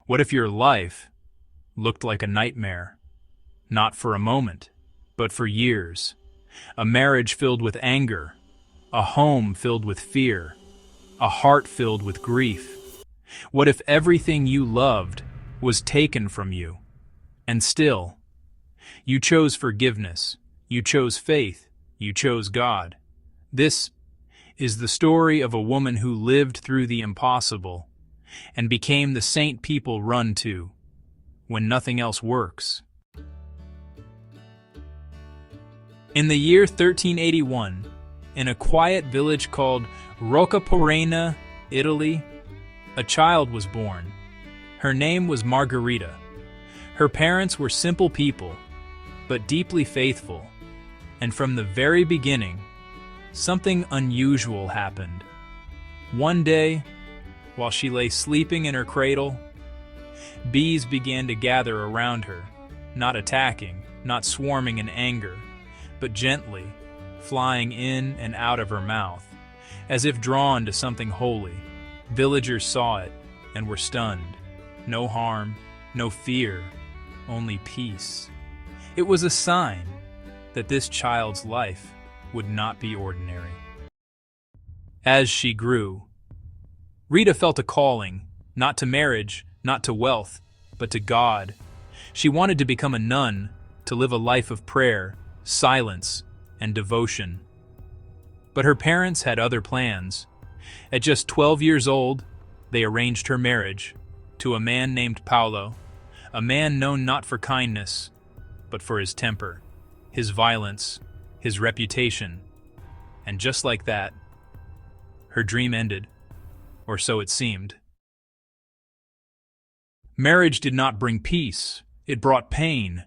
What if your life looked like a nightmare? Not for a moment, but for years. A marriage filled with anger, a home filled with fear, a heart filled with grief. What if everything you loved was taken from you? And still, you chose forgiveness, you chose faith, you chose God. This is the story of a woman who lived through the impossible and became the saint people run to when nothing else works. In the year 1381, in a quiet village called Roccaporena, Italy, a child was born. Her name was Margherita. Her parents were simple people, but deeply faithful. And from the very beginning, something unusual happened. One day, while she lay sleeping in her cradle, bees began to gather around her, not attacking, not swarming in anger, but gently flying in and out of her mouth, as if drawn to something holy. Villagers saw it and were stunned. No harm, no fear, only peace. It was a sign that this child's life would not be ordinary. As she grew, Rita felt a calling, not to marriage, not to wealth, but to God. She wanted to become a nun, to live a life of prayer, silence, and devotion. But her parents had other plans. At just 12 years old, they arranged her marriage to a man named Paolo, a man known not for kindness, but for his temper, his violence, his reputation. And just like that, her dream ended, or so it seemed. Marriage did not bring peace, it brought pain.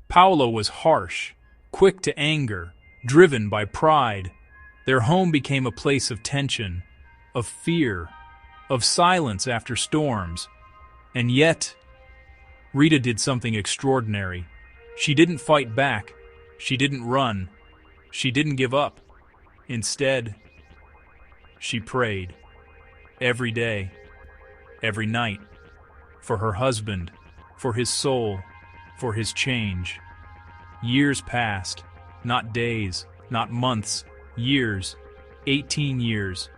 Paolo was harsh, quick to anger, driven by pride. Their home became a place of tension, of fear, of silence after storms. And yet, Rita did something extraordinary. She didn't fight back. She didn't run. She didn't give up. Instead, she prayed. Every day, every night, for her husband, for his soul, for his change. Years passed, not days, not months, years, 18 years,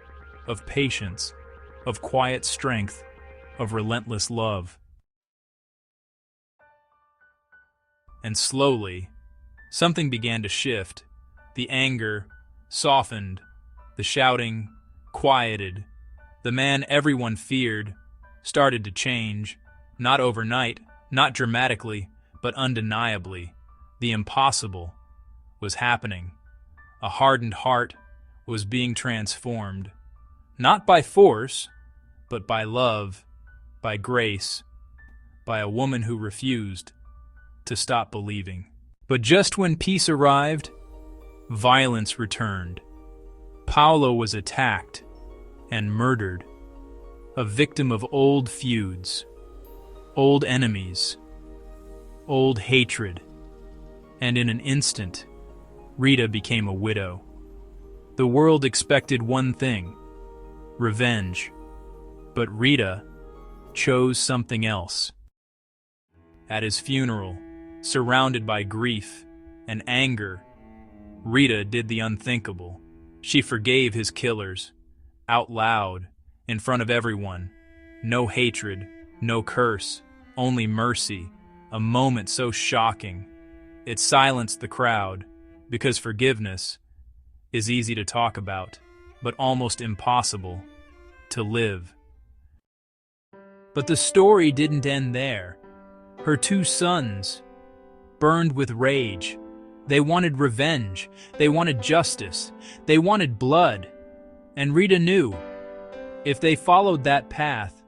of patience, of quiet strength, of relentless love. And slowly, something began to shift. The anger softened, the shouting quieted. The man everyone feared started to change, not overnight, not dramatically, but undeniably. The impossible was happening. A hardened heart was being transformed, not by force, but by love, by grace, by a woman who refused to stop believing. But just when peace arrived, violence returned. Paolo was attacked and murdered, a victim of old feuds, old enemies, old hatred. And in an instant, Rita became a widow. The world expected one thing: revenge. But Rita chose something else. At his funeral, surrounded by grief and anger, Rita did the unthinkable. She forgave his killers, out loud, in front of everyone. No hatred, no curse, only mercy, a moment so shocking. It silenced the crowd, because forgiveness is easy to talk about, but almost impossible to live. But the story didn't end there. Her two sons burned with rage. They wanted revenge. They wanted justice. They wanted blood. And Rita knew, if they followed that path,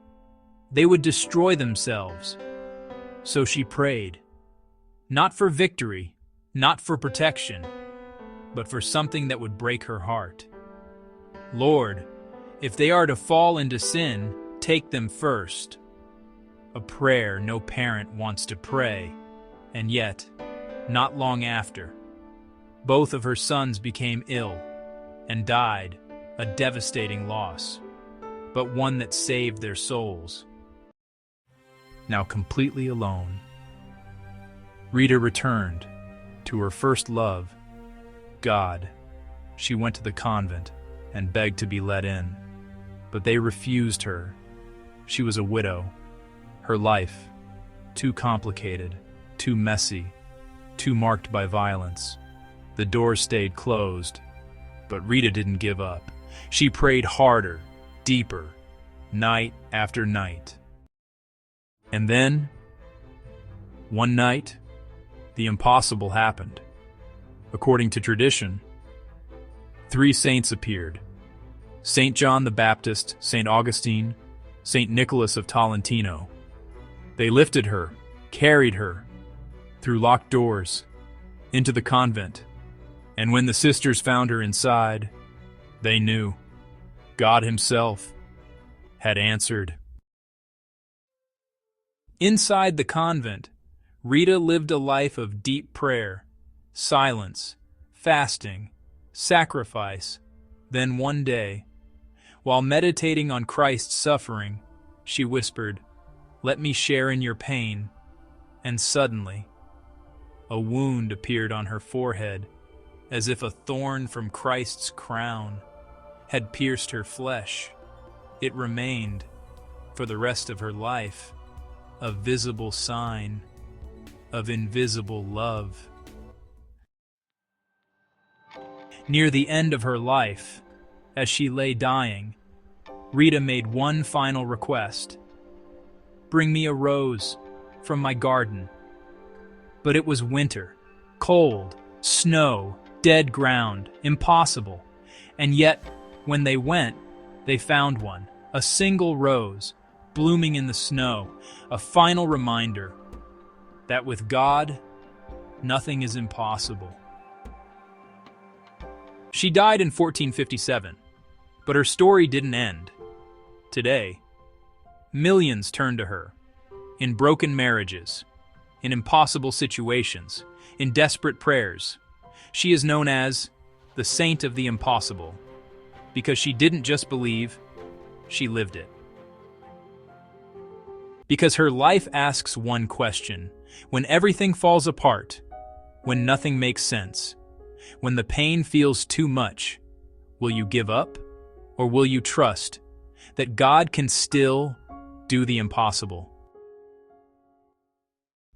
they would destroy themselves. So she prayed. Not for victory, not for protection, but for something that would break her heart. Lord, if they are to fall into sin, take them first. A prayer no parent wants to pray, and yet, not long after, both of her sons became ill and died, a devastating loss, but one that saved their souls. now completely alone. Rita returned to her first love, God. She went to the convent and begged to be let in, but they refused her. She was a widow. Her life, too complicated, too messy, too marked by violence. The doors stayed closed, but Rita didn't give up. She prayed harder, deeper, night after night. And then, one night, the impossible happened. According to tradition, 3 saints appeared: Saint John the Baptist, Saint Augustine, Saint Nicholas of Tolentino. They lifted her, carried her, through locked doors, into the convent, and when the sisters found her inside, they knew God Himself had answered. Inside the convent, Rita lived a life of deep prayer, silence, fasting, sacrifice. Then one day, while meditating on Christ's suffering, she whispered, "Let me share in your pain." And suddenly, a wound appeared on her forehead, as if a thorn from Christ's crown had pierced her flesh. It remained, for the rest of her life, a visible sign of invisible love. Near the end of her life, as she lay dying, Rita made one final request: "Bring me a rose from my garden." But it was winter, cold, snow, dead ground, impossible. And yet, when they went, they found one, a single rose, blooming in the snow, a final reminder that with God, nothing is impossible. She died in 1457, but her story didn't end. Today, millions turn to her, in broken marriages, in impossible situations, in desperate prayers. She is known as the Saint of the Impossible, because she didn't just believe, she lived it. Because her life asks one question: when everything falls apart, when nothing makes sense, when the pain feels too much, will you give up, or will you trust that God can still do the impossible?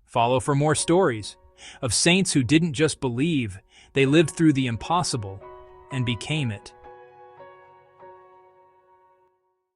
Follow for more stories of saints who didn't just believe, they lived through the impossible and became it.